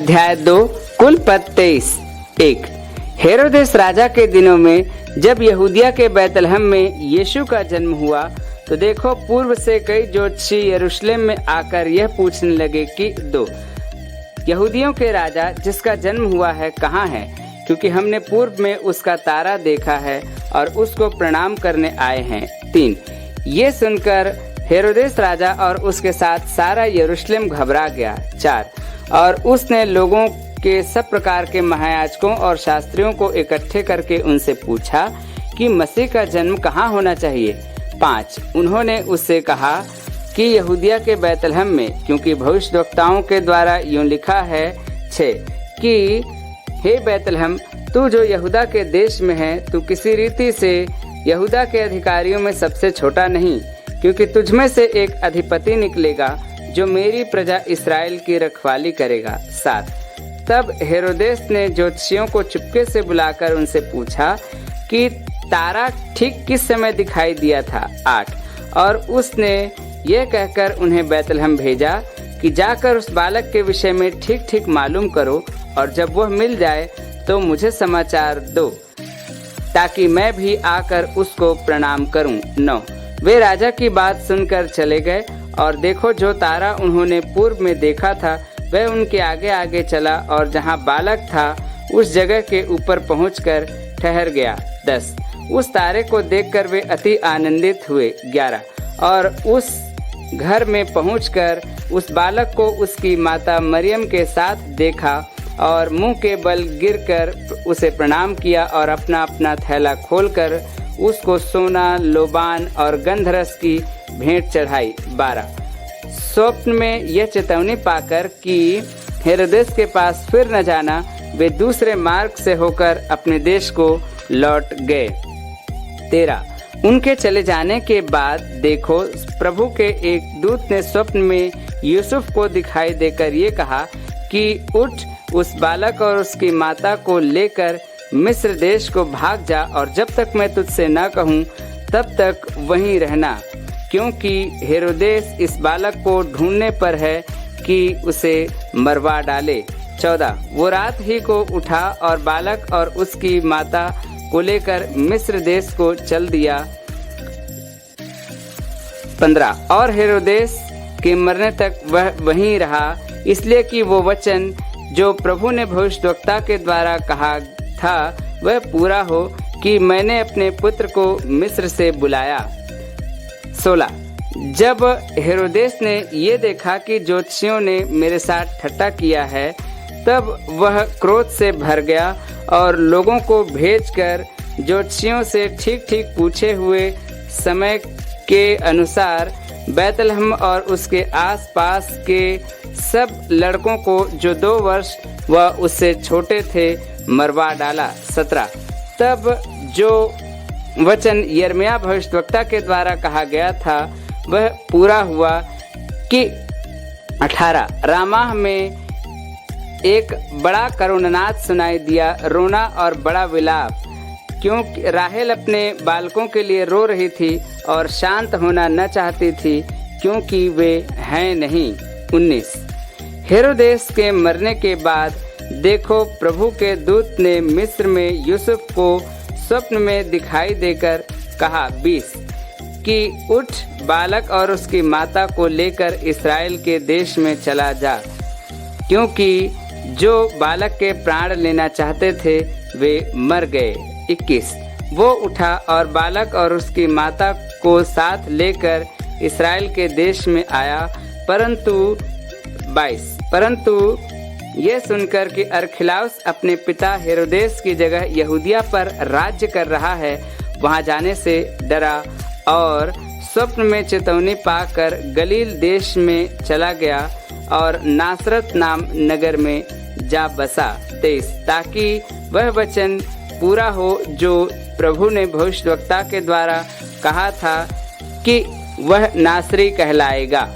अध्याय 2 कुल पद 23। 1। हेरोदेस राजा के दिनों में जब यहूदिया के बैतलहम में यीशु का जन्म हुआ तो देखो, पूर्व से कई ज्योतिषी यरूशलेम में आकर यह पूछने लगे कि 2 यहूदियों के राजा जिसका जन्म हुआ है कहाँ है, क्योंकि हमने पूर्व में उसका तारा देखा है और उसको प्रणाम करने आए हैं। 3। ये सुनकर हेरोदेस राजा और उसके साथ सारा यरूशलेम घबरा गया। 4। और उसने लोगों के सब प्रकार के महायाजकों और शास्त्रियों को इकट्ठे करके उनसे पूछा कि मसीह का जन्म कहाँ होना चाहिए। 5। उन्होंने उससे कहा कि यहूदिया के बैतलहम में, क्योंकि भविष्यवक्ताओं के द्वारा यूं लिखा है। 6। कि हे बैतलहम, तू जो यहूदा के देश में है, तू किसी रीति से यहूदा के अधिकारियों में सबसे छोटा नहीं, क्योंकि तुझमें से एक अधिपति निकलेगा जो मेरी प्रजा इस्राएल की रखवाली करेगा। 7। तब हेरोदेस ने ज्योतिषियों को चुपके से बुलाकर उनसे पूछा कि तारा ठीक किस समय दिखाई दिया था। 8। और उसने यह कहकर उन्हें बैतलहम भेजा कि जाकर उस बालक के विषय में ठीक ठीक मालूम करो, और जब वह मिल जाए तो मुझे समाचार दो, ताकि मैं भी आकर उसको प्रणाम करूं। 9। वे राजा की बात सुनकर चले गए, और देखो, जो तारा उन्होंने पूर्व में देखा था वह उनके आगे आगे चला और जहां बालक था उस जगह के ऊपर पहुंचकर ठहर गया। 10। उस तारे को देखकर वे अति आनंदित हुए। 11। और उस घर में पहुंचकर उस बालक को उसकी माता मरियम के साथ देखा और मुंह के बल गिरकर उसे प्रणाम किया और अपना अपना थैला खोलकर उसको सोना, लोबान और गंधरस की भेंट चढ़ाई। 12। स्वप्न में यह चेतावनी पाकर कि हेरोदेस के पास फिर न जाना, वे दूसरे मार्ग से होकर अपने देश को लौट गए। 13। उनके चले जाने के बाद देखो, प्रभु के एक दूत ने स्वप्न में यूसुफ को दिखाई देकर ये कहा कि उठ, उस बालक और उसकी माता को लेकर मिस्र देश को भाग जा, और जब तक मैं तुझसे न कहूँ तब तक वहीं रहना, क्योंकि हेरोदेस इस बालक को ढूंढने पर है कि उसे मरवा डाले। 14। वो रात ही को उठा और बालक और उसकी माता को लेकर मिस्र देश को चल दिया। 15। और हेरोदेस के मरने तक वह वहीं रहा, इसलिए कि वो वचन जो प्रभु ने भविष्यवक्ता के द्वारा कहा था वह पूरा हो कि मैंने अपने पुत्र को मिस्र से बुलाया। 16। जब हेरोदेस ने ये देखा कि ज्योतिषियों ने मेरे साथ ठट्टा किया है, तब वह क्रोध से भर गया और लोगों को भेजकर ज्योतिषियों से ठीक ठीक पूछे हुए समय के अनुसार बैतलहम और उसके आसपास के सब लड़कों को जो 2 वर्ष व उससे छोटे थे मरवा डाला। 17। तब जो वचन यिर्मयाह भविष्यवक्ता के द्वारा कहा गया था वह पूरा हुआ कि 18। रामाह में एक बड़ा करुणनाद सुनाई दिया, रोना और बड़ा विलाप, क्योंकि राहेल अपने बालकों के लिए रो रही थी और शांत होना न चाहती थी, क्योंकि वे हैं नहीं। 19। हेरोदेस के मरने के बाद देखो, प्रभु के दूत ने मिस्र में यूसुफ को स्वप्न में दिखाई देकर कहा। 20। कि उठ, बालक और उसकी माता को लेकर इस्राएल के देश में चला जा, क्योंकि जो बालक के प्राण लेना चाहते थे वे मर गए। 21। वो उठा और बालक और उसकी माता को साथ लेकर इस्राएल के देश में आया, परंतु 22। परंतु ये सुनकर कि अरखिलाउस अपने पिता हेरोदेस की जगह यहूदिया पर राज्य कर रहा है, वहां जाने से डरा और स्वप्न में चेतावनी पाकर गलील देश में चला गया और नासरत नाम नगर में जा बसा। 23। ताकि वह वचन पूरा हो जो प्रभु ने भविष्यवक्ता के द्वारा कहा था कि वह नासरी कहलाएगा।